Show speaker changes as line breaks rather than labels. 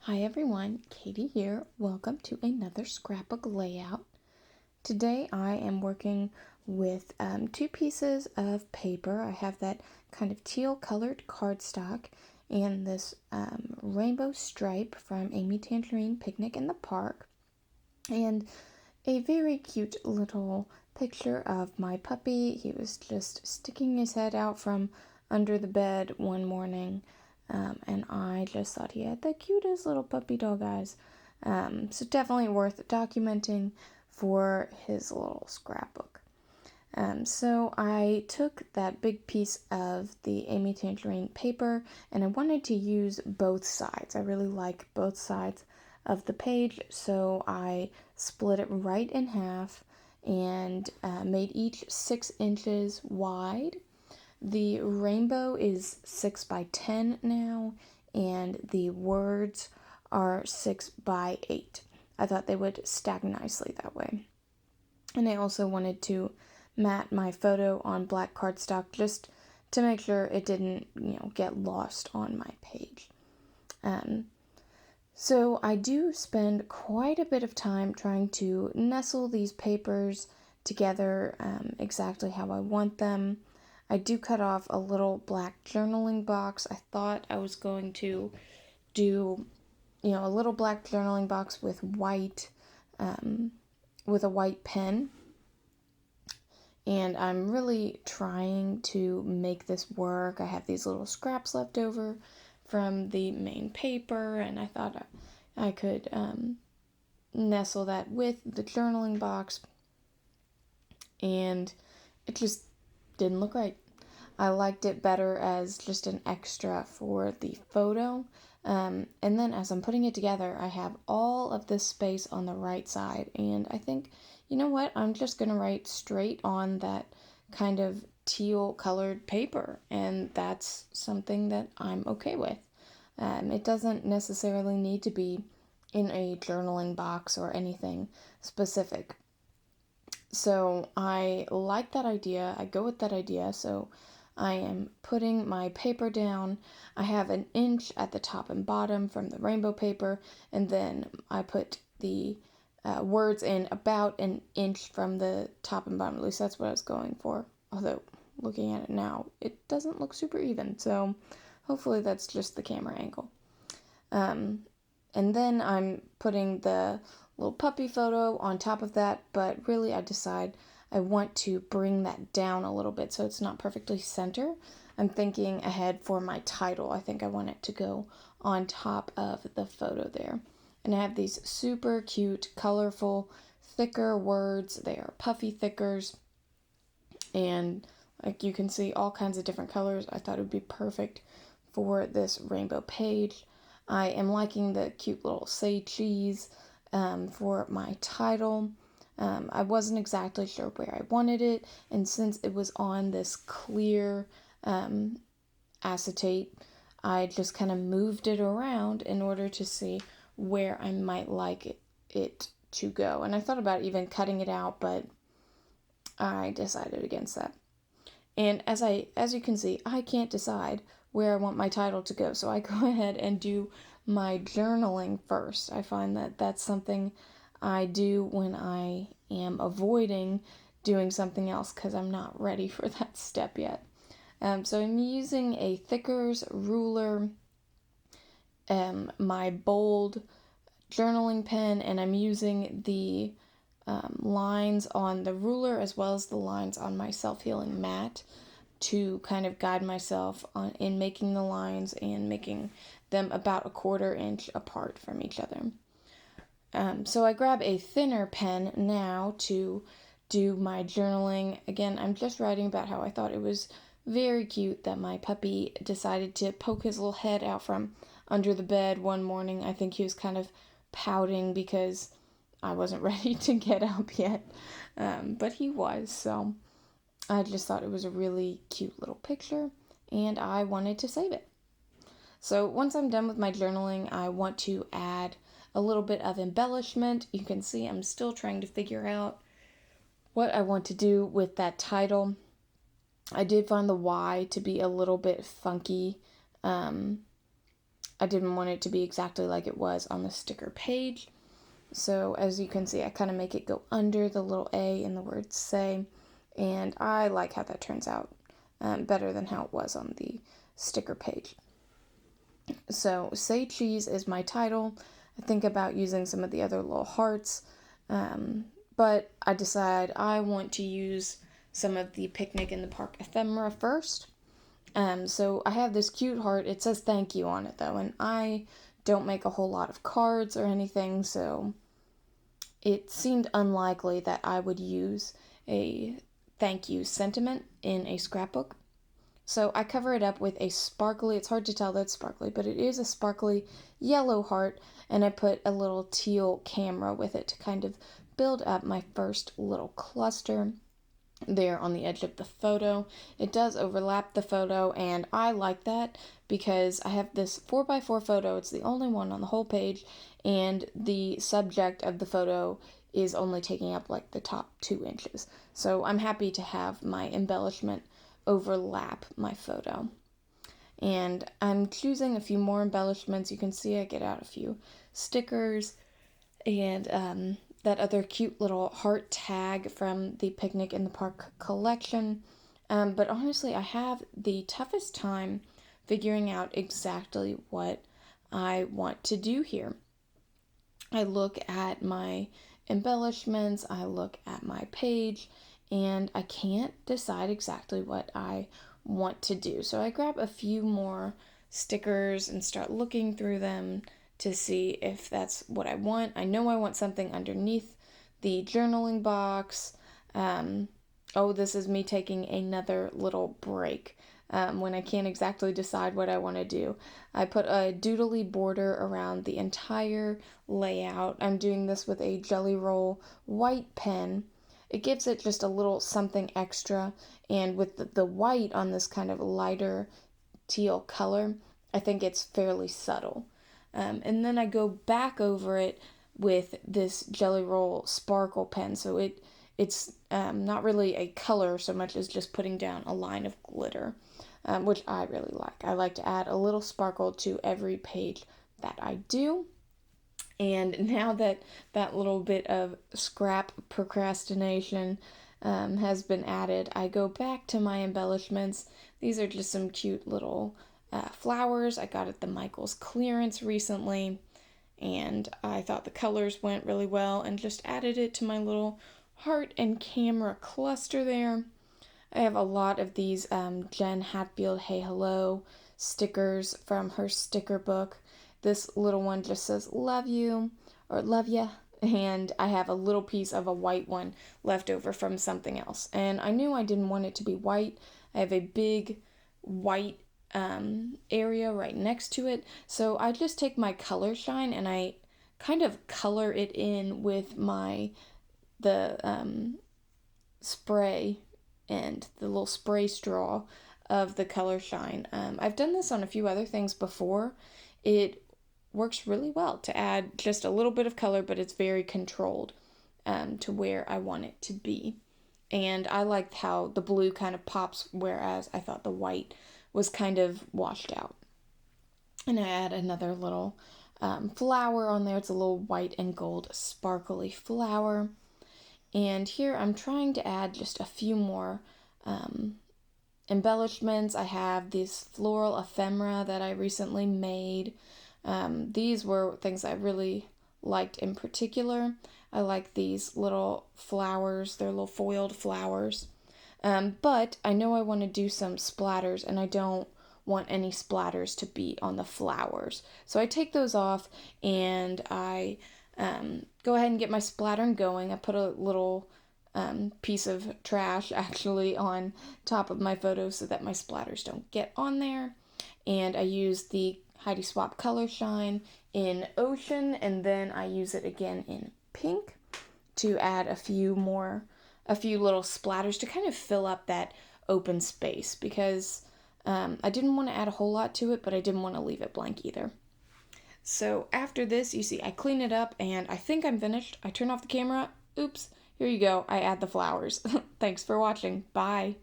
Hi everyone, Katie here. Welcome to another scrapbook layout. Today I am working with two pieces of paper. I have that kind of teal colored cardstock and this rainbow stripe from Amy Tangerine Picnic in the Park, and a very cute little picture of my puppy. He was just sticking his head out from under the bed one morning, and I just thought he had the cutest little puppy dog eyes. So definitely worth documenting for his little scrapbook. So I took that big piece of the Amy Tangerine paper and I wanted to use both sides. I really like both sides of the page, so I split it right in half and made each 6 inches wide. The rainbow is 6 by 10 now, and the words are 6 by 8. I thought they would stack nicely that way. And I also wanted to mat my photo on black cardstock just to make sure it didn't, get lost on my page. So I do spend quite a bit of time trying to nestle these papers together exactly how I want them. I do cut off a little black journaling box. I thought I was going to do, a little black journaling box with with a white pen. And I'm really trying to make this work. I have these little scraps left over from the main paper, and I thought I could nestle that with the journaling box, and it just didn't look right. I liked it better as just an extra for the photo. And then as I'm putting it together, I have all of this space on the right side. And I think, you know what? I'm just going to write straight on that kind of teal colored paper. And that's something that I'm okay with. It doesn't necessarily need to be in a journaling box or anything specific. So I like that idea. I go with that idea. So I am putting my paper down. I have an inch at the top and bottom from the rainbow paper, and then I put the words in about an inch from the top and bottom. At least that's what I was going for. Although, looking at it now, it doesn't look super even, so hopefully that's just the camera angle. And then I'm putting the little puppy photo on top of that, but really I decide I want to bring that down a little bit so it's not perfectly center. I'm thinking ahead for my title. I think I want it to go on top of the photo there. And I have these super cute, colorful, thicker words. They are puffy thickers. And like you can see all kinds of different colors. I thought it would be perfect for this rainbow page. I am liking the cute little say cheese for my title. I wasn't exactly sure where I wanted it, and since it was on this clear acetate, I just kind of moved it around in order to see where I might like it to go. And I thought about even cutting it out, but I decided against that. And as you can see, I can't decide where I want my title to go, so I go ahead and do my journaling first. I find that that's something I do when I am avoiding doing something else because I'm not ready for that step yet. So I'm using a Thickers ruler, my bold journaling pen, and I'm using the lines on the ruler as well as the lines on my self-healing mat to kind of guide myself in making the lines and making them about a 1/4 inch apart from each other. So I grab a thinner pen now to do my journaling. Again, I'm just writing about how I thought it was very cute that my puppy decided to poke his little head out from under the bed one morning. I think he was kind of pouting because I wasn't ready to get up yet, but he was, so I just thought it was a really cute little picture, and I wanted to save it. So once I'm done with my journaling, I want to add a little bit of embellishment. You can see I'm still trying to figure out what I want to do with that title. I did find the Y to be a little bit funky. I didn't want it to be exactly like it was on the sticker page. So as you can see, I kind of make it go under the little A in the word say, and I like how that turns out better than how it was on the sticker page. So Say Cheese is my title. I think about using some of the other little hearts, but I decide I want to use some of the Picnic in the Park ephemera first. So I have this cute heart. It says thank you on it though, and I don't make a whole lot of cards or anything, so it seemed unlikely that I would use a thank you sentiment in a scrapbook. So I cover it up with a sparkly, it's hard to tell that it's sparkly, but it is a sparkly yellow heart, and I put a little teal camera with it to kind of build up my first little cluster there on the edge of the photo. It does overlap the photo, and I like that because I have this 4x4 photo. It's the only one on the whole page, and the subject of the photo is only taking up like the top 2 inches. So I'm happy to have my embellishment overlap my photo. And I'm choosing a few more embellishments. You can see I get out a few stickers and that other cute little heart tag from the Picnic in the Park collection. But honestly, I have the toughest time figuring out exactly what I want to do here. I look at my embellishments, I look at my page, and I can't decide exactly what I want to do. So I grab a few more stickers and start looking through them to see if that's what I want. I know I want something underneath the journaling box. This is me taking another little break. When I can't exactly decide what I want to do, I put a doodly border around the entire layout. I'm doing this with a Jelly Roll white pen. It gives it just a little something extra, and with the white on this kind of lighter teal color, I think it's fairly subtle. And then I go back over it with this Jelly Roll sparkle pen, so it's not really a color so much as just putting down a line of glitter, which I really like. I like to add a little sparkle to every page that I do. And now that that little bit of scrap procrastination has been added, I go back to my embellishments. These are just some cute little flowers I got at the Michaels clearance recently, and I thought the colors went really well and just added it to my little heart and camera cluster there. I have a lot of these Jen Hatfield Hey Hello stickers from her sticker book. This little one just says love you or love ya, and I have a little piece of a white one left over from something else. And I knew I didn't want it to be white. I have a big white area right next to it, so I just take my color shine and I kind of color it in with the spray and the little spray straw of the color shine. I've done this on a few other things before. It works really well to add just a little bit of color, but it's very controlled to where I want it to be. And I liked how the blue kind of pops, whereas I thought the white was kind of washed out. And I add another little flower on there. It's a little white and gold sparkly flower. And here I'm trying to add just a few more embellishments. I have this floral ephemera that I recently made. These were things I really liked in particular. I like these little flowers. They're little foiled flowers. But I know I want to do some splatters, and I don't want any splatters to be on the flowers. So I take those off, and I go ahead and get my splattering going. I put a little piece of trash actually on top of my photo so that my splatters don't get on there. And I use the Heidi Swapp Color Shine in Ocean, and then I use it again in Pink to add a few little splatters to kind of fill up that open space, because I didn't want to add a whole lot to it, but I didn't want to leave it blank either. So after this, you see I clean it up and I think I'm finished. I turn off the camera. Oops, here you go. I add the flowers. Thanks for watching. Bye.